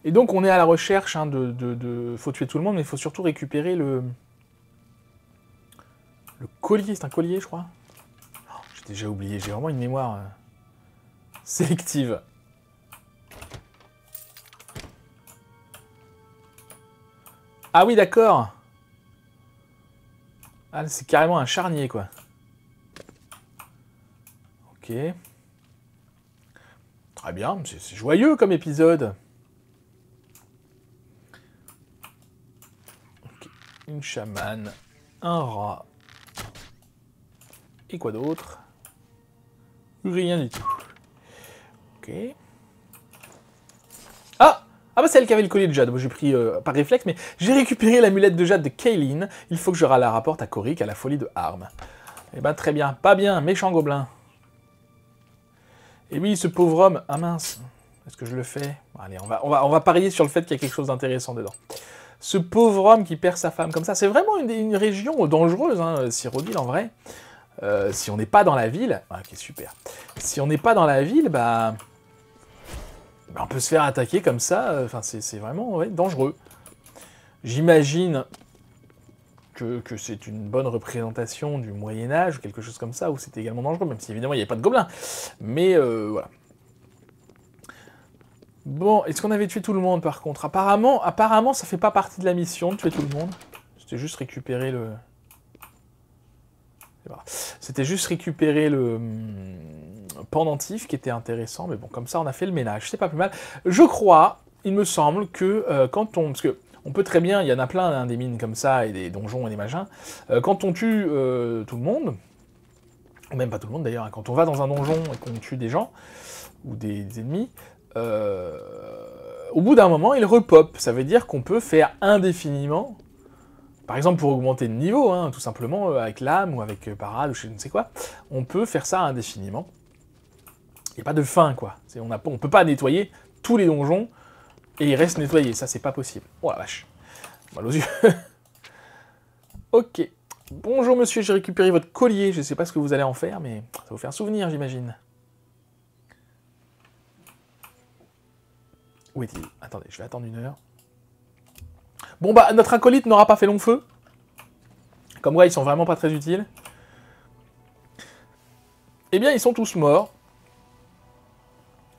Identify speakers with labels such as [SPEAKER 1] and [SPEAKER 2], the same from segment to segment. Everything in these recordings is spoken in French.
[SPEAKER 1] Et donc on est à la recherche hein, faut tuer tout le monde, mais il faut surtout récupérer le collier. C'est un collier, je crois. Oh, j'ai déjà oublié, j'ai vraiment une mémoire sélective. Ah oui, d'accord. Ah, c'est carrément un charnier, quoi. Ok. Très bien, c'est joyeux comme épisode. Okay. Une chamane, un rat. Et quoi d'autre? Rien du tout. Ok. Ah! Ah bah c'est elle qui avait le collier de jade. Moi j'ai pris par réflexe, mais j'ai récupéré l'amulette de jade de Kaylin. Il faut que je la rapporte à Korik à la folie de Harm. Eh ben très bien. Pas bien, méchant gobelin. Et oui, ce pauvre homme... Ah mince. Est-ce que je le fais? Allez, on va parier sur le fait qu'il y a quelque chose d'intéressant dedans. Ce pauvre homme qui perd sa femme comme ça, c'est vraiment une région dangereuse, hein, Cyrodiil, en vrai. Si on n'est pas dans la ville... Ah, ok, super. Si on n'est pas dans la ville, bah on peut se faire attaquer comme ça. Enfin, c'est vraiment ouais, dangereux. J'imagine que c'est une bonne représentation du Moyen-Âge, ou quelque chose comme ça, où c'était également dangereux, même si évidemment il n'y avait pas de gobelins. Mais voilà. Bon, est-ce qu'on avait tué tout le monde par contre? Apparemment, ça fait pas partie de la mission de tuer tout le monde. C'était juste récupérer le... C'était juste récupérer le pendentif qui était intéressant, mais bon, comme ça on a fait le ménage, c'est pas plus mal. Je crois, il me semble que quand on... Parce que on peut très bien, il y en a plein hein, des mines comme ça, et des donjons et des machins. Quand on tue tout le monde, ou même pas tout le monde d'ailleurs, hein, quand on va dans un donjon et qu'on tue des gens, ou des ennemis, au bout d'un moment, il repop. Ça veut dire qu'on peut faire indéfiniment, par exemple pour augmenter de niveau, hein, tout simplement, avec l'âme, ou avec parade, ou je ne sais quoi, on peut faire ça indéfiniment. Il n'y a pas de fin, quoi. On peut pas nettoyer tous les donjons, et ils restent nettoyés. Ça, c'est pas possible. Oh la vache. Mal aux yeux. Ok. Bonjour monsieur, j'ai récupéré votre collier. Je sais pas ce que vous allez en faire, mais ça va vous faire un souvenir, j'imagine. Où est-il? Attendez, je vais attendre une heure. Bon bah, notre acolyte n'aura pas fait long feu. Comme quoi, ils sont vraiment pas très utiles. Eh bien, ils sont tous morts.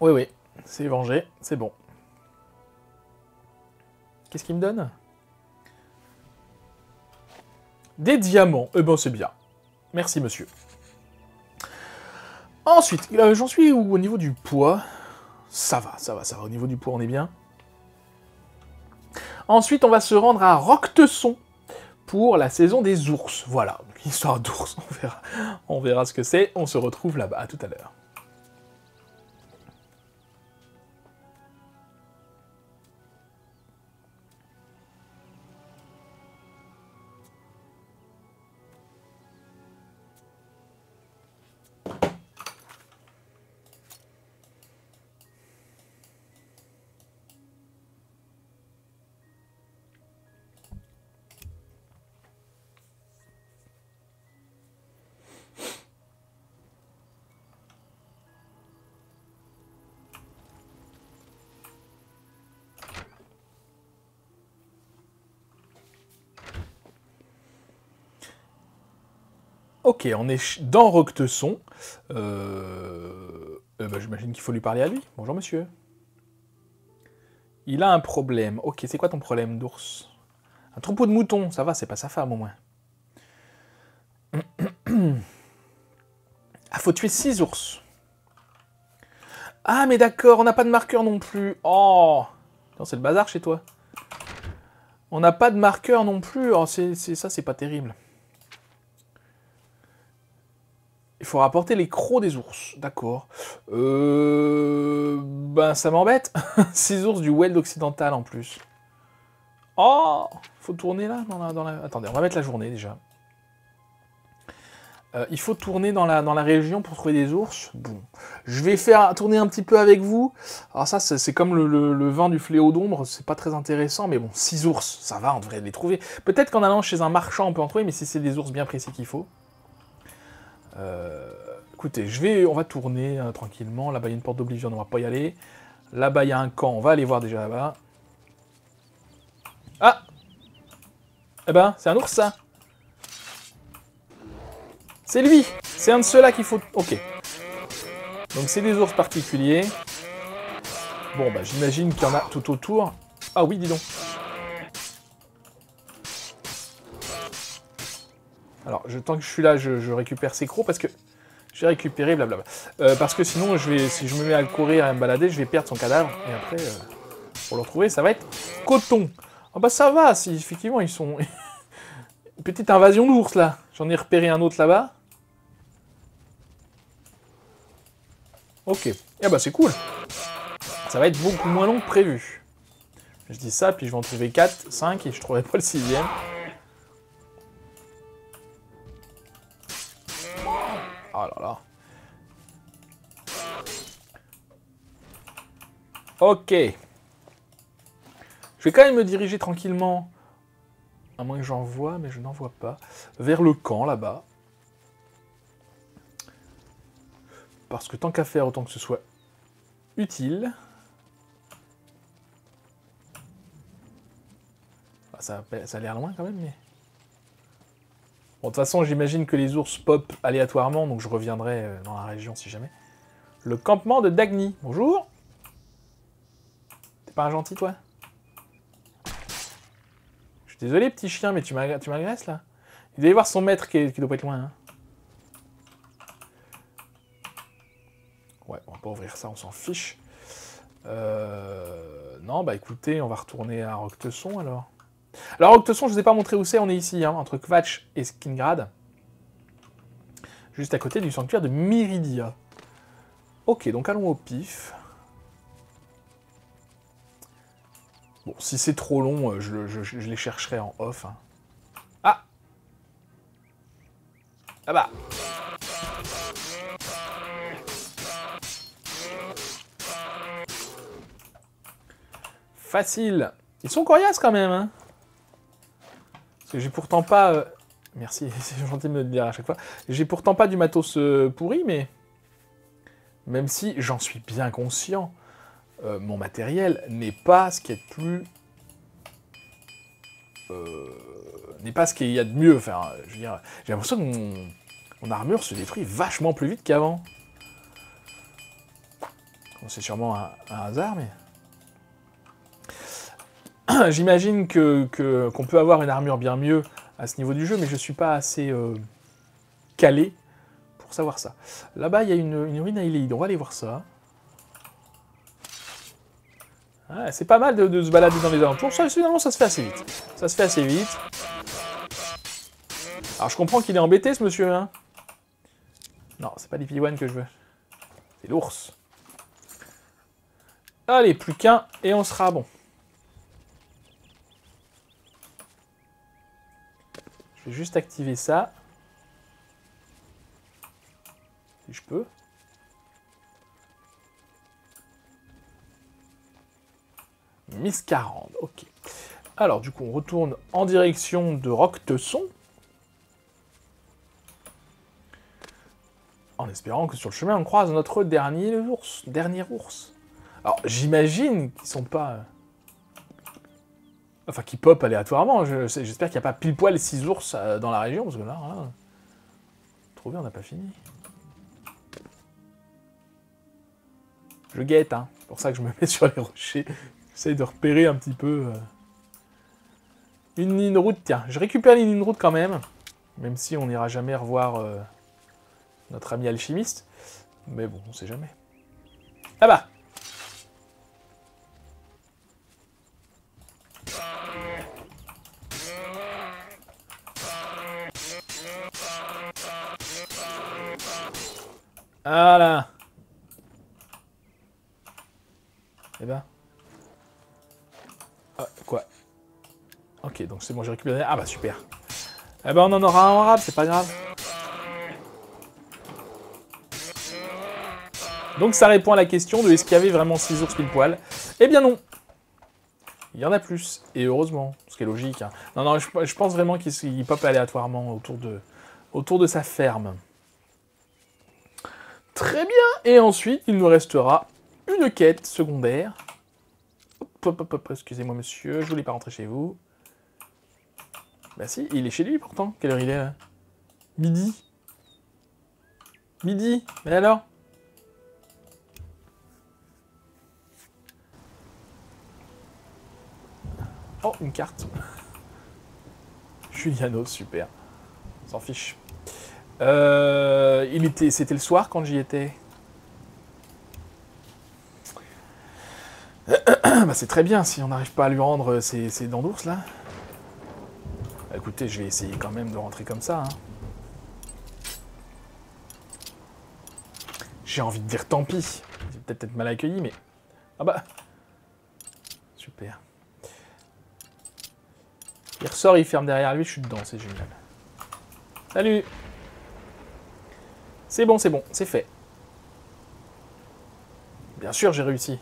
[SPEAKER 1] Oui, oui, c'est vengé, c'est bon. Qu'est-ce qu'il me donne? Des diamants. Eh ben, c'est bien. Merci, monsieur. Ensuite, j'en suis où au niveau du poids? Ça va. Au niveau du poids, on est bien. Ensuite, on va se rendre à Roctesson pour la saison des ours. Voilà, histoire d'ours, on verra ce que c'est. On se retrouve là-bas, à tout à l'heure. Ok, on est dans Roctesson. Bah, j'imagine qu'il faut lui parler à lui. Bonjour monsieur. Il a un problème. Ok, c'est quoi ton problème d'ours? Un troupeau de moutons, ça va, c'est pas sa femme au moins. Ah, faut tuer 6 ours. Ah, mais d'accord, on n'a pas de marqueur non plus. Oh, c'est le bazar chez toi. On n'a pas de marqueur non plus. Oh, ça, c'est pas terrible. Il faut rapporter les crocs des ours. D'accord. Ben, ça m'embête. 6 ours du Weld occidental en plus. Oh, faut tourner là dans la... Attendez, on va mettre la journée déjà. Il faut tourner dans la région pour trouver des ours. Bon, je vais faire tourner un petit peu avec vous. Alors ça, c'est comme le vin du fléau d'ombre, c'est pas très intéressant, mais bon, 6 ours, ça va, on devrait les trouver. Peut-être qu'en allant chez un marchand, on peut en trouver, mais si c'est des ours bien précis qu'il faut. Écoutez, on va tourner tranquillement. Là-bas, il y a une porte d'oblivion, on va pas y aller. Là-bas, il y a un camp, on va aller voir déjà là-bas. Ah! Eh ben, c'est un ours, ça. C'est lui. C'est un de ceux-là qu'il faut... Ok. Donc, c'est des ours particuliers. Bon, bah, j'imagine qu'il y en a tout autour. Ah oui, dis donc. Alors, tant que je suis là, je récupère ces crocs parce que... J'ai récupéré, blablabla. Parce que sinon, si je me mets à le courir et à me balader, je vais perdre son cadavre. Et après, pour le retrouver, ça va être coton. Ah bah ça va, si effectivement, ils sont... Une petite invasion d'ours, là. J'en ai repéré un autre là-bas. Ok. Ah bah c'est cool. Ça va être beaucoup moins long que prévu. Je dis ça, puis je vais en trouver 4, 5, et je trouverai pas le 6e. Oh là là. Ok. Je vais quand même me diriger tranquillement, à moins que j'en vois, mais je n'en vois pas, vers le camp, là-bas. Parce que tant qu'à faire, autant que ce soit utile. Ah, ça a l'air loin quand même, mais... Bon, de toute façon, j'imagine que les ours pop aléatoirement, donc je reviendrai dans la région si jamais. Le campement de Dagny. Bonjour. T'es pas un gentil, toi? Je suis désolé, petit chien, mais tu m'agresses, là. Il doit y avoir son maître qui doit pas être loin, hein. Ouais, on va pas ouvrir ça, on s'en fiche. Non, bah écoutez, on va retourner à Roquetesson, alors. Alors, Roquetesson, je vous ai pas montré où c'est, on est ici, hein, entre Kvatch et Skingrad. Juste à côté du sanctuaire de Miridia. Ok, donc allons au pif. Bon, si c'est trop long, je les chercherai en off. Hein. Ah! Ah bah! Facile! Ils sont coriaces quand même, hein? Parce que j'ai pourtant pas... Merci, c'est gentil de me le dire à chaque fois. J'ai pourtant pas du matos pourri, mais... Même si j'en suis bien conscient, mon matériel n'est pas ce qu'il y a de plus... n'est pas ce qu'il y a de mieux. Enfin, je veux dire, j'ai l'impression que mon armure se détruit vachement plus vite qu'avant. Bon, c'est sûrement un hasard, mais... J'imagine qu'on peut avoir une armure bien mieux à ce niveau du jeu, mais je suis pas assez calé pour savoir ça. Là-bas, il y a une ruine à Iléide. On va aller voir ça. Ah, c'est pas mal de se balader dans les alentours. Ça, finalement, ça se fait assez vite. Ça se fait assez vite. Alors, je comprends qu'il est embêté, ce monsieur, hein. Non, c'est pas les Piwan que je veux. C'est l'ours. Allez, plus qu'un, et on sera bon. Je vais juste activer ça. Si je peux. Miscarande, ok. Alors, du coup, on retourne en direction de Roquetesson. En espérant que sur le chemin, on croise notre dernier ours. Alors, j'imagine qu'ils sont pas... Enfin, qu'ils pop aléatoirement. J'espère qu'il n'y a pas pile poil 6 ours dans la région, parce que là... Trouvé, on n'a pas fini. Je guette, hein. C'est pour ça que je me mets sur les rochers. J'essaye de repérer un petit peu... Une ligne route, tiens. Je récupère une ligne route quand même. Même si on n'ira jamais revoir notre ami alchimiste. Mais bon, on sait jamais. Ah bah! Voilà. Eh ben. Ah, quoi? Ok, donc c'est bon, j'ai récupéré... Ah bah super. Eh ben on en aura un en rab, c'est pas grave. Donc ça répond à la question de est-ce qu'il y avait vraiment 6 ours pile poil? Eh bien non. Il y en a plus, et heureusement, ce qui est logique. Hein. Non, je pense vraiment qu'il pop aléatoirement autour de sa ferme. Très bien, et ensuite, il nous restera une quête secondaire. Hop, excusez-moi monsieur, je voulais pas rentrer chez vous. Bah si, il est chez lui pourtant. Quelle heure il est là? Midi. Midi. Mais alors? Oh, une carte. Juliano, super. On s'en fiche. C'était le soir quand j'y étais. Bah c'est très bien si on n'arrive pas à lui rendre ses dents d'ours là. Bah, écoutez, je vais essayer quand même de rentrer comme ça. Hein. J'ai envie de dire tant pis. C'est peut-être être mal accueilli, mais... Ah bah... Super. Il ressort, il ferme derrière lui, je suis dedans, c'est génial. Salut! C'est bon, c'est fait. Bien sûr, j'ai réussi.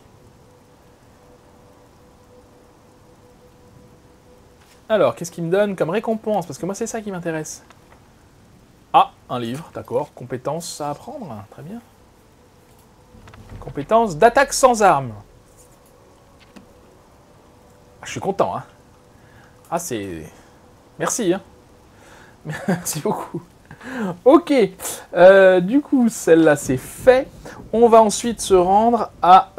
[SPEAKER 1] Alors, qu'est-ce qu'il me donne comme récompense? Parce que moi, c'est ça qui m'intéresse. Ah, un livre, d'accord. Compétence à apprendre, très bien. Compétence d'attaque sans armes. Ah, je suis content, hein. Ah, c'est... Merci, hein. Merci beaucoup. Ok. Du coup, celle-là, c'est fait. On va ensuite se rendre à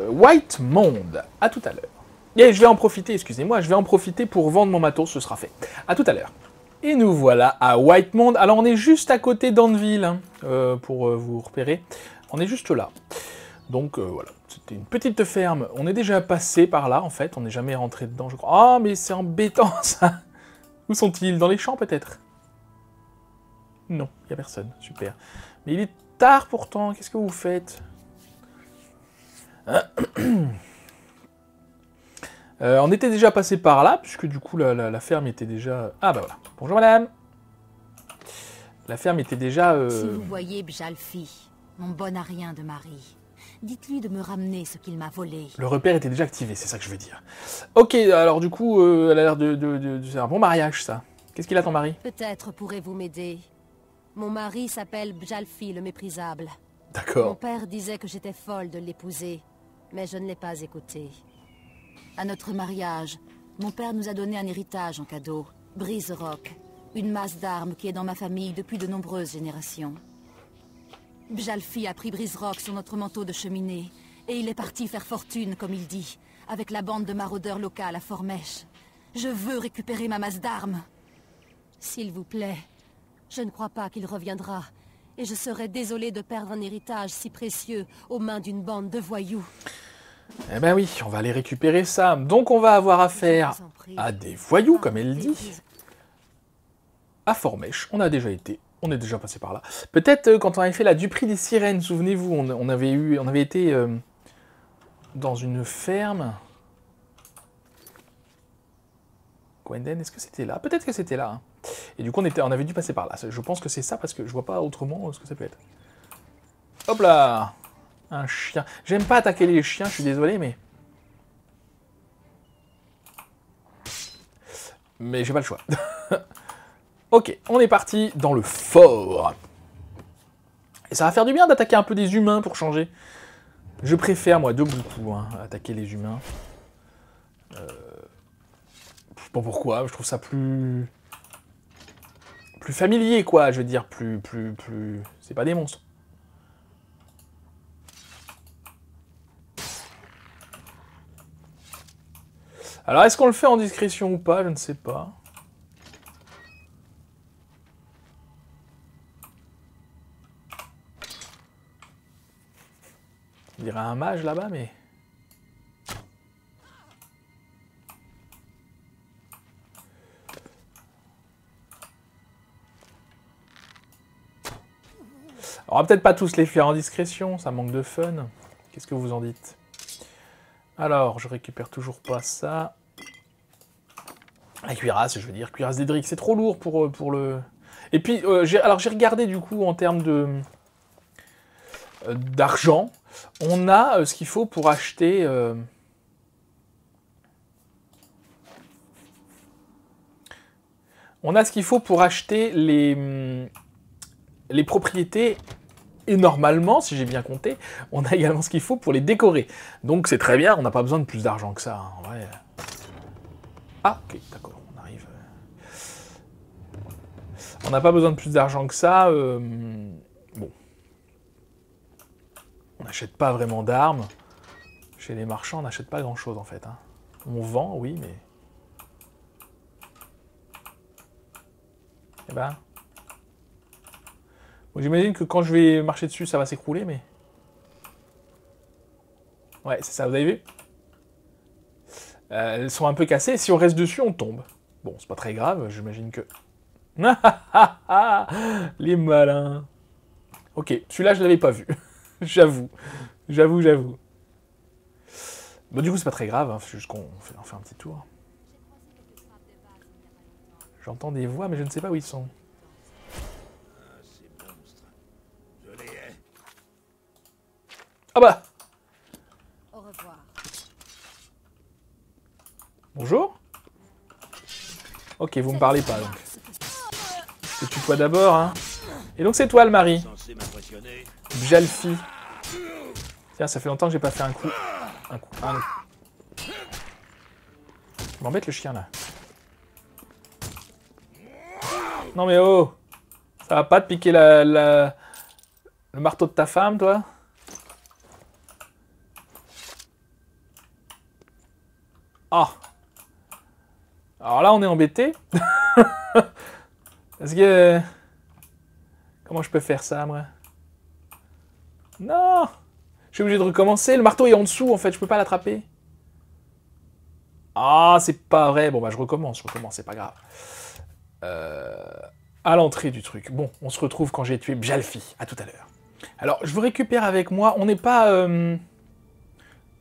[SPEAKER 1] White Monde. À tout à l'heure. Et je vais en profiter, excusez-moi, je vais en profiter pour vendre mon matos, ce sera fait. À tout à l'heure. Et nous voilà à White Monde. Alors, on est juste à côté d'Anvil, hein, pour vous repérer. On est juste là. Donc, voilà. C'était une petite ferme. On est déjà passé par là, en fait. On n'est jamais rentré dedans, je crois. Ah, mais c'est embêtant, ça. Où sont-ils? Dans les champs, peut-être? Non, il n'y a personne. Super. Mais il est tard, pourtant. Qu'est-ce que vous faites? On était déjà passé par là, puisque du coup, la ferme était déjà... Ah, bah voilà. Bonjour, madame. La ferme était déjà...
[SPEAKER 2] Si vous voyez Bjalfi, mon bon arien de mari, dites-lui de me ramener ce qu'il m'a volé.
[SPEAKER 1] Le repère était déjà activé, c'est ça que je veux dire. Ok, alors du coup, elle a l'air de... C'est un bon mariage, ça. Qu'est-ce qu'il a, ton mari?
[SPEAKER 2] Peut-être pourrez-vous m'aider. Mon mari s'appelle Bjalfi le méprisable. Mon
[SPEAKER 1] D'accord.
[SPEAKER 2] père disait que j'étais folle de l'épouser, mais je ne l'ai pas écouté. À notre mariage, mon père nous a donné un héritage en cadeau, Brise-Rock, une masse d'armes qui est dans ma famille depuis de nombreuses générations. Bjalfi a pris Brise-Rock sur notre manteau de cheminée, et il est parti faire fortune, comme il dit, avec la bande de maraudeurs locales à Formèche. Je veux récupérer ma masse d'armes. S'il vous plaît, je ne crois pas qu'il reviendra, et je serais désolé de perdre un héritage si précieux aux mains d'une bande de voyous.
[SPEAKER 1] Eh ben oui, on va aller récupérer ça. Donc on va avoir affaire à des voyous, comme elle dit. À Formèche, on a déjà été. On est déjà passé par là. Peut-être quand on avait fait la Duperie des Sirènes, souvenez-vous, on avait été dans une ferme. Gwenden, est-ce que c'était là? Peut-être que c'était là. Hein. Et du coup, on avait dû passer par là. Je pense que c'est ça, parce que je vois pas autrement ce que ça peut être. Hop là! Un chien. J'aime pas attaquer les chiens, je suis désolé, mais... Mais j'ai pas le choix. Ok, on est parti dans le fort. Et ça va faire du bien d'attaquer un peu des humains pour changer. Je préfère, moi, de beaucoup, hein, attaquer les humains. Je sais pas pourquoi, je trouve ça plus familier, quoi, je veux dire, plus... C'est pas des monstres. Alors, est-ce qu'on le fait en discrétion ou pas? Je ne sais pas. On dirait un mage là-bas, mais... On va peut-être pas tous les faire en discrétion, ça manque de fun. Qu'est-ce que vous en dites? Alors, je récupère toujours pas ça. La cuirasse, je veux dire, cuirasse d'Edric, c'est trop lourd pour le... Et puis, j'ai regardé du coup en termes d'argent. On a ce qu'il faut pour acheter... On a ce qu'il faut pour acheter les propriétés. Et normalement, si j'ai bien compté, on a également ce qu'il faut pour les décorer. Donc c'est très bien, on n'a pas besoin de plus d'argent que ça, hein, en vrai. Ah, ok, d'accord, on arrive. On n'a pas besoin de plus d'argent que ça. Bon. On n'achète pas vraiment d'armes. Chez les marchands, on n'achète pas grand-chose, en fait. Hein. On vend, oui, mais... Eh ben... Bon, j'imagine que quand je vais marcher dessus, ça va s'écrouler, mais... Ouais, c'est ça, vous avez vu? Elles sont un peu cassées. Si on reste dessus, on tombe. Bon, c'est pas très grave, j'imagine que... Les malins. Ok, celui-là, je l'avais pas vu. J'avoue. J'avoue. Bon, du coup, c'est pas très grave, hein, c'est juste qu'on fait un petit tour. J'entends des voix, mais je ne sais pas où ils sont. Ah bah!
[SPEAKER 2] Au revoir.
[SPEAKER 1] Bonjour? Ok, vous me parlez pas, donc. Je te tutoie d'abord, hein. Et donc, c'est toi, le mari. Bjalfi. Tiens, ça fait longtemps que j'ai pas fait un coup. Il m'embête le chien, là. Non mais oh! Ça va pas te piquer le marteau de ta femme, toi? Ah! Alors là, on est embêté. Parce que... Comment je peux faire ça, moi? Non! Je suis obligé de recommencer. Le marteau est en dessous, en fait. Je peux pas l'attraper. Ah, c'est pas vrai. Bon, bah, je recommence, c'est pas grave. À l'entrée du truc. Bon, on se retrouve quand j'ai tué Bjalfi. À tout à l'heure. Alors, je vous récupère avec moi. On n'est pas...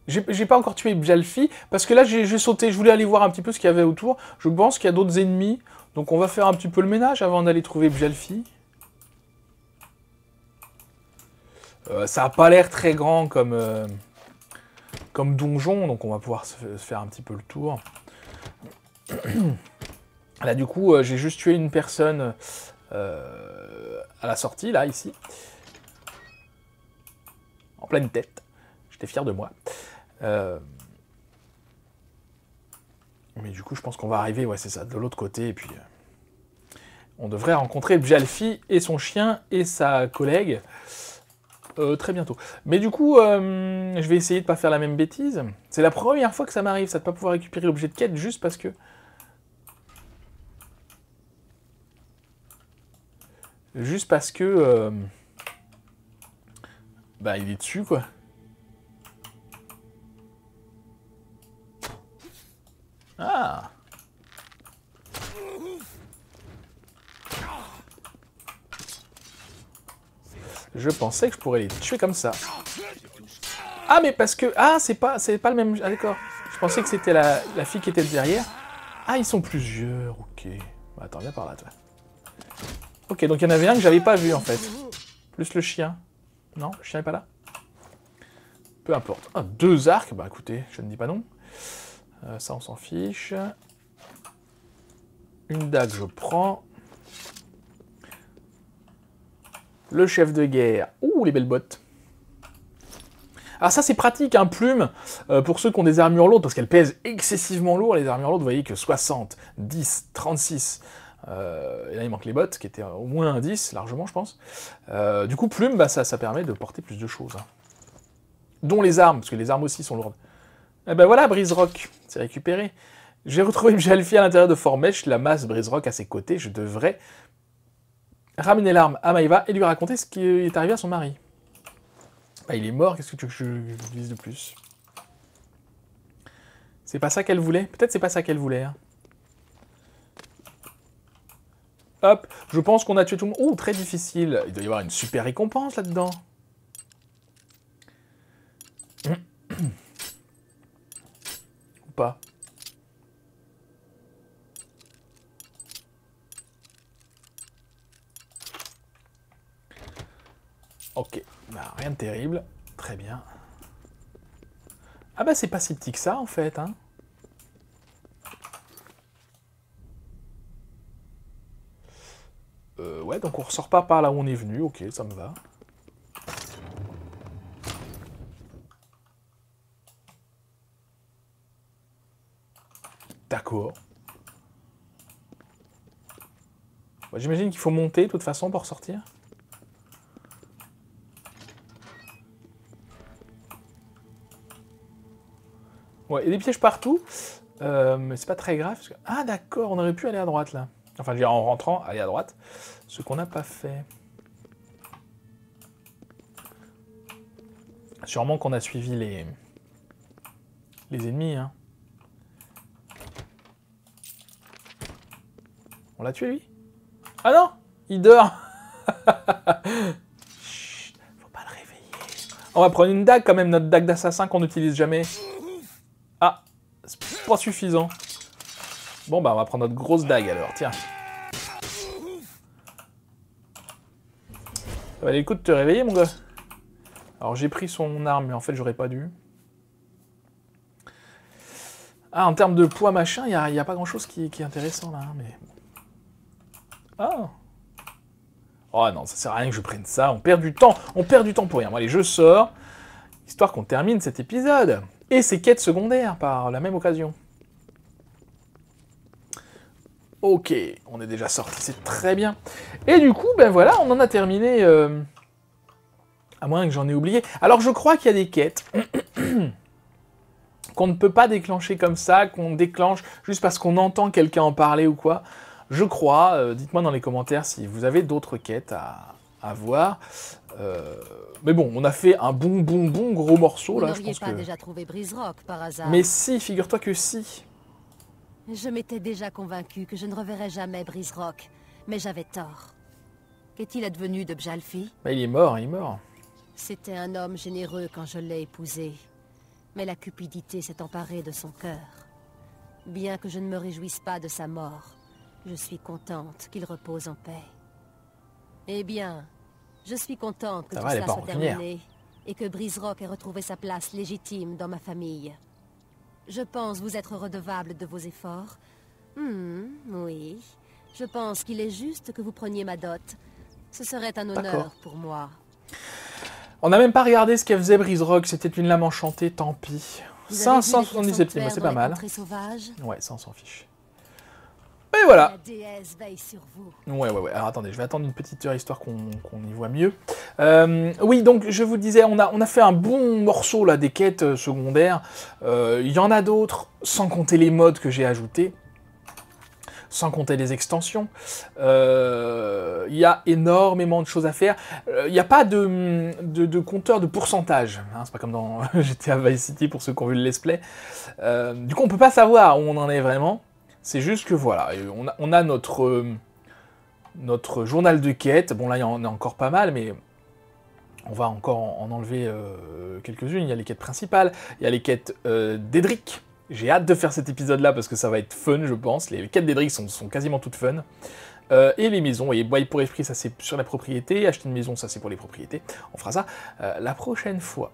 [SPEAKER 1] J'ai pas encore tué Bjalfi, parce que là, j'ai sauté. Je voulais aller voir un petit peu ce qu'il y avait autour. Je pense qu'il y a d'autres ennemis. Donc, on va faire un petit peu le ménage avant d'aller trouver Bjalfi. Ça a pas l'air très grand comme donjon, donc on va pouvoir se faire un petit peu le tour. Là, du coup, j'ai juste tué une personne à la sortie, là, ici. En pleine tête. J'étais fier de moi. Mais du coup, je pense qu'on va arriver, ouais, c'est ça, de l'autre côté, et puis... on devrait rencontrer Bjalfi et son chien et sa collègue très bientôt. Mais du coup, je vais essayer de pas faire la même bêtise. C'est la première fois que ça m'arrive, ça, de pas pouvoir récupérer l'objet de quête juste parce que... bah, il est dessus, quoi. Ah! Je pensais que je pourrais les tuer comme ça. Ah, mais parce que... Ah, c'est pas le même... Ah, d'accord. Je pensais que c'était la fille qui était derrière. Ah, ils sont plusieurs, ok. Bah, attends, viens par là, toi. Ok, donc il y en avait un que j'avais pas vu, en fait. Plus le chien. Non, le chien est pas là. Peu importe. Ah, 2 arcs, bah écoutez, je ne dis pas non. Ça, on s'en fiche. Une dague, je prends. Le chef de guerre. Ouh, les belles bottes. Alors ça, c'est pratique, un plume, pour ceux qui ont des armures lourdes, parce qu'elles pèsent excessivement lourd, les armures lourdes, vous voyez que 60, 10, 36... et là, il manque les bottes, qui étaient au moins un 10, largement, je pense. Du coup, plume, bah, ça permet de porter plus de choses. Hein. Dont les armes, parce que les armes aussi sont lourdes. Et ben voilà, Brise-Rock, c'est récupéré. J'ai retrouvé Bjalfi à l'intérieur de Formèche, la masse Brise-Rock à ses côtés. Je devrais ramener l'arme à Maëva et lui raconter ce qui est arrivé à son mari. Bah, il est mort, qu'est-ce que tu veux que je dise de plus? C'est pas ça qu'elle voulait? Peut-être c'est pas ça qu'elle voulait. Hein. Hop, je pense qu'on a tué tout le monde. Oh, très difficile. Il doit y avoir une super récompense là-dedans. Ou pas? Ok, bah, rien de terrible. Très bien. Ah bah c'est pas si petit que ça en fait, hein. Ouais, donc on ressort pas par là où on est venu, ok, ça me va. D'accord. J'imagine qu'il faut monter de toute façon pour sortir. Ouais, il y a des pièges partout, mais c'est pas très grave. Parce que... Ah d'accord, on aurait pu aller à droite là. Enfin, je veux dire, en rentrant, aller à droite. Ce qu'on n'a pas fait. Sûrement qu'on a suivi les ennemis. Hein. On l'a tué lui? Ah non! Il dort! Chut, faut pas le réveiller. On va prendre une dague quand même, notre dague d'assassin qu'on n'utilise jamais. Ah, c'est pas suffisant. Bon bah on va prendre notre grosse dague alors, tiens. Ça valait le coup de te réveiller mon gars. Alors j'ai pris son arme, mais en fait j'aurais pas dû. Ah, en termes de poids machin, il n'y a pas grand chose qui est intéressant là, hein, mais... Ah. Oh non, ça sert à rien que je prenne ça, on perd du temps pour rien. Bon, allez, je sors, histoire qu'on termine cet épisode. Et ses quêtes secondaires, par la même occasion. Ok, on est déjà sorti, c'est très bien. Et du coup, ben voilà, on en a terminé... À moins que j'en ai oublié. Alors, je crois qu'il y a des quêtes... qu'on ne peut pas déclencher comme ça, qu'on déclenche juste parce qu'on entend quelqu'un en parler ou quoi. Je crois, dites-moi dans les commentaires si vous avez d'autres quêtes à voir. Mais bon, on a fait un bon gros morceau là, je pense que...
[SPEAKER 2] Vous n'auriez pas déjà trouvé Brise-Rock par hasard?
[SPEAKER 1] Mais si, figure-toi que si.
[SPEAKER 2] Je m'étais déjà convaincu que je ne reverrais jamais Brise-Rock, mais j'avais tort. Qu'est-il advenu de Bjalfi?
[SPEAKER 1] Bah, il est mort, il est mort.
[SPEAKER 2] C'était un homme généreux quand je l'ai épousé. Mais la cupidité s'est emparée de son cœur. Bien que je ne me réjouisse pas de sa mort, je suis contente qu'il repose en paix. Eh bien, je suis contente que tout cela soit terminé et que Brise-Rock ait retrouvé sa place légitime dans ma famille. Je pense vous être redevable de vos efforts. Oui. Je pense qu'il est juste que vous preniez ma dot. Ce serait un honneur pour moi.
[SPEAKER 1] On n'a même pas regardé ce qu'elle faisait Brise-Rock, c'était une lame enchantée, tant pis. 577 centimes, c'est pas mal. Ouais, ça on s'en fiche. Et voilà.
[SPEAKER 2] La déesse veille sur vous.
[SPEAKER 1] Ouais. Alors attendez, je vais attendre une petite heure histoire qu'on y voit mieux. Oui, donc je vous disais, on a fait un bon morceau là des quêtes secondaires. Il y en a d'autres, sans compter les mods que j'ai ajoutés. Sans compter les extensions. Il y a énormément de choses à faire. Il n'y a pas de compteur de pourcentage. Hein, c'est pas comme dans GTA Vice City pour ceux qui ont vu le let's play. Du coup, on peut pas savoir où on en est vraiment. C'est juste que voilà, on a notre journal de quête. Bon là, il y en a encore pas mal, mais on va encore en enlever quelques-unes. Il y a les quêtes principales, il y a les quêtes d'Edric. J'ai hâte de faire cet épisode-là parce que ça va être fun, je pense. Les quêtes d'Edric sont quasiment toutes fun. Et les maisons, et bail pour esprit, ça c'est sur la propriété. Acheter une maison, ça c'est pour les propriétés. On fera ça la prochaine fois.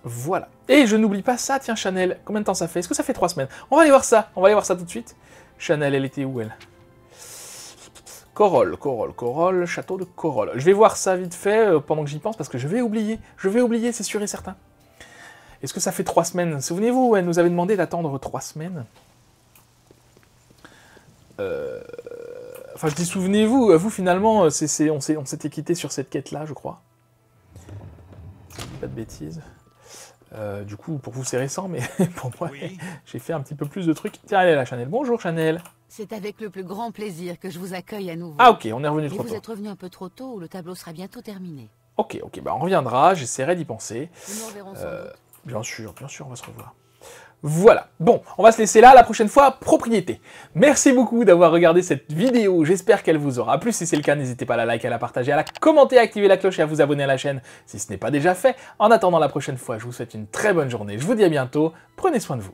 [SPEAKER 1] Voilà. Et je n'oublie pas ça, tiens, Chanel. Combien de temps ça fait? Est-ce que ça fait 3 semaines? On va aller voir ça. On va aller voir ça tout de suite. Chanel, elle était où, elle? Corolle, château de Corolle. Je vais voir ça vite fait pendant que j'y pense parce que je vais oublier. Je vais oublier, c'est sûr et certain. Est-ce que ça fait 3 semaines? Souvenez-vous, elle nous avait demandé d'attendre 3 semaines. Enfin, je dis souvenez-vous, vous finalement, on s'était quitté sur cette quête-là, je crois. Pas de bêtises. Du coup, pour vous, c'est récent, mais pour moi, oui. J'ai fait un petit peu plus de trucs. Tiens, elle est là, Chanel. Bonjour, Chanel.
[SPEAKER 3] C'est avec le plus grand plaisir que je vous accueille à nouveau.
[SPEAKER 1] Ah, ok, on est revenu trop tôt.
[SPEAKER 3] Vous êtes revenu un peu trop tôt, le tableau sera bientôt terminé.
[SPEAKER 1] Ok, bah on reviendra, j'essaierai d'y penser.
[SPEAKER 3] Nous reverrons sans doute.
[SPEAKER 1] Bien sûr, on va se revoir. Voilà, bon, on va se laisser là, la prochaine fois, propriété. Merci beaucoup d'avoir regardé cette vidéo, j'espère qu'elle vous aura plu. Si c'est le cas, n'hésitez pas à la liker, à la partager, à la commenter, à activer la cloche et à vous abonner à la chaîne si ce n'est pas déjà fait. En attendant la prochaine fois, je vous souhaite une très bonne journée, je vous dis à bientôt, prenez soin de vous.